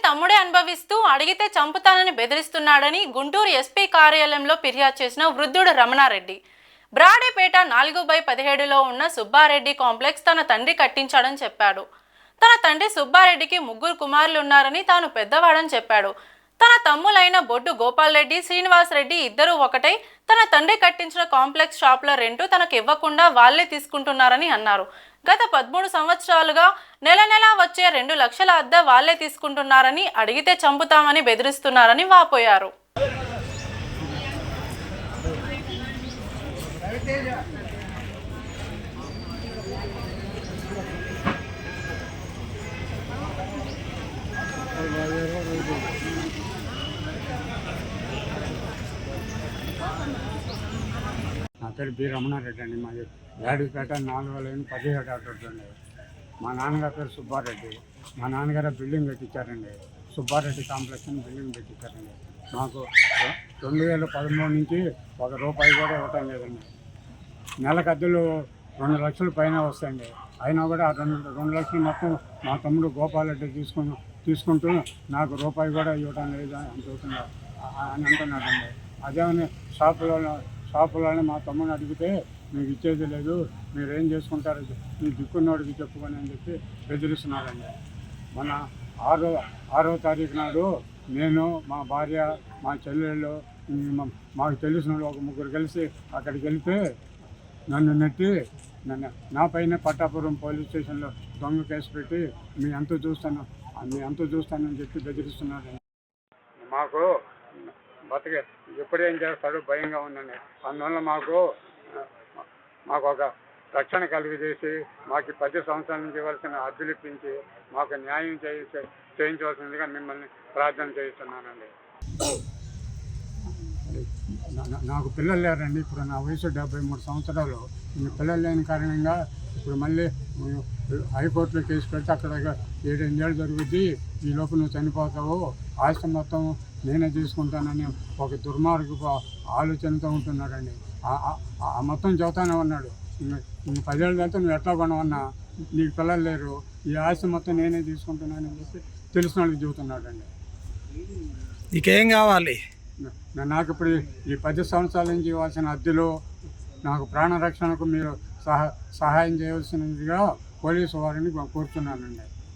తమ్ముడే అనుభవిస్తూ అడిగితే చంపుతానని బెదిరిస్తున్నాడని గుంటూరు ఎస్పీ కార్యాలయంలో ఫిర్యాదు చేసిన వృద్ధుడు రమణారెడ్డి బ్రాడీపేట 4/17లో ఉన్న సుబ్బారెడ్డి కాంప్లెక్స్ తన తండ్రి కట్టించాడని చెప్పాడు. తన తండ్రి సుబ్బారెడ్డికి 3 కుమారులు ఉన్నారని, తాను పెద్దవాడని చెప్పాడు. తన తమ్ములైన బొడ్డు గోపాల్ రెడ్డి, శ్రీనివాస్ రెడ్డి ఇద్దరు ఒకటై తన తండ్రి కట్టించిన కాంప్లెక్స్ షాపుల రెంటు తనకు ఇవ్వకుండా వాళ్లే తీసుకుంటున్నారని అన్నారు. గత 13 సంవత్సరాలుగా నెల వచ్చే 2 లక్షల అద్దె వాళ్లే తీసుకుంటున్నారని, అడిగితే చంపుతామని బెదిరిస్తున్నారని వాపోయారు. నా పేరు బి రమణారెడ్డి అండి. మాది బ్రాడీపేట 4వ లైన్ 17 అడ్డండి. మా నాన్నగారి పేరు సుబ్బారెడ్డి. మా నాన్నగారు బిల్డింగ్ పెట్టించారండి. సుబ్బారెడ్డి కాంప్లెక్స్ అని బిల్డింగ్ పెట్టించారండి. మాకు 2013 నుంచి ₹1 కూడా ఇవ్వటం లేదండి. నెలకు అద్దెలు 2 లక్షల పైన వస్తాయండి. అయినా కూడా ఆ 2 లక్షలు మొత్తం మా తమ్ముడు గోపాల్ రెడ్డి తీసుకుంటూ నాకు ₹1 కూడా ఇవ్వటం లేదు అని అంటున్నాడండి. అదేమని షాపులోనే మా తమ్ముని అడిగితే మీకు ఇచ్చేది లేదు, మీరు ఏం చేసుకుంటారో మీ దిక్కున్నోడికి చెప్పుకొని అని చెప్పి బెదిరిస్తున్నారండి. మన 6వ తారీఖు నాడు నేను, మా భార్య, మా చెల్లెళ్ళు, మాకు తెలిసిన ఒక 3 కలిసి అక్కడికి వెళ్తే నన్ను నెట్టి నా పైన పట్టాపురం పోలీస్ స్టేషన్లో దొంగ కేసు పెట్టి మీ అంతా చూస్తానని చెప్పి బెదిరిస్తున్నారండి. మాకు బతికే ఎప్పుడేం చేస్తాడో భయంగా ఉందండి. అందువల్ల మాకు ఒక రక్షణ కలిగజేసి మాకు 10 సంవత్సరాల నుంచి ఇవ్వాల్సిన అద్దెలు ఇప్పించి మాకు న్యాయం చేయించవలసిందిగా మిమ్మల్ని ప్రార్థన చేయిస్తున్నానండి. నాకు పిల్లలు లేరండి. ఇప్పుడు నా వయసు 73 సంవత్సరాలు. పిల్లలు లేని కారణంగా ఇప్పుడు మళ్ళీ హైకోర్టులో కేసు పెడితే అక్కడ 7-8 ఏళ్ళు జరుగుద్ది, ఈ లోపు నువ్వు చనిపోతావు, ఆస్తి మొత్తం నేనే తీసుకుంటానని ఒక దుర్మార్గపు ఆలోచనతో ఉంటున్నాడండి. ఆ మొత్తం చెబుతానే ఉన్నాడు. 10 ఏళ్ళ దాకా నువ్వు ఎట్లా కొనవన్నా, నీకు పిల్లలు లేరు, ఈ ఆస్తి మొత్తం నేనే తీసుకుంటున్నానని చెప్పి తెలిసిన వాళ్ళకి చెబుతున్నాడండి. నీకేం కావాలి? నాకు ఇప్పుడు ఈ 10 సంవత్సరాల నుంచి ఇవ్వాల్సిన అద్దెలు, నాకు ప్రాణ రక్షణకు మీరు సహాయం చేయవలసినదిగా పోలీసు వారిని కోరుతున్నానండి.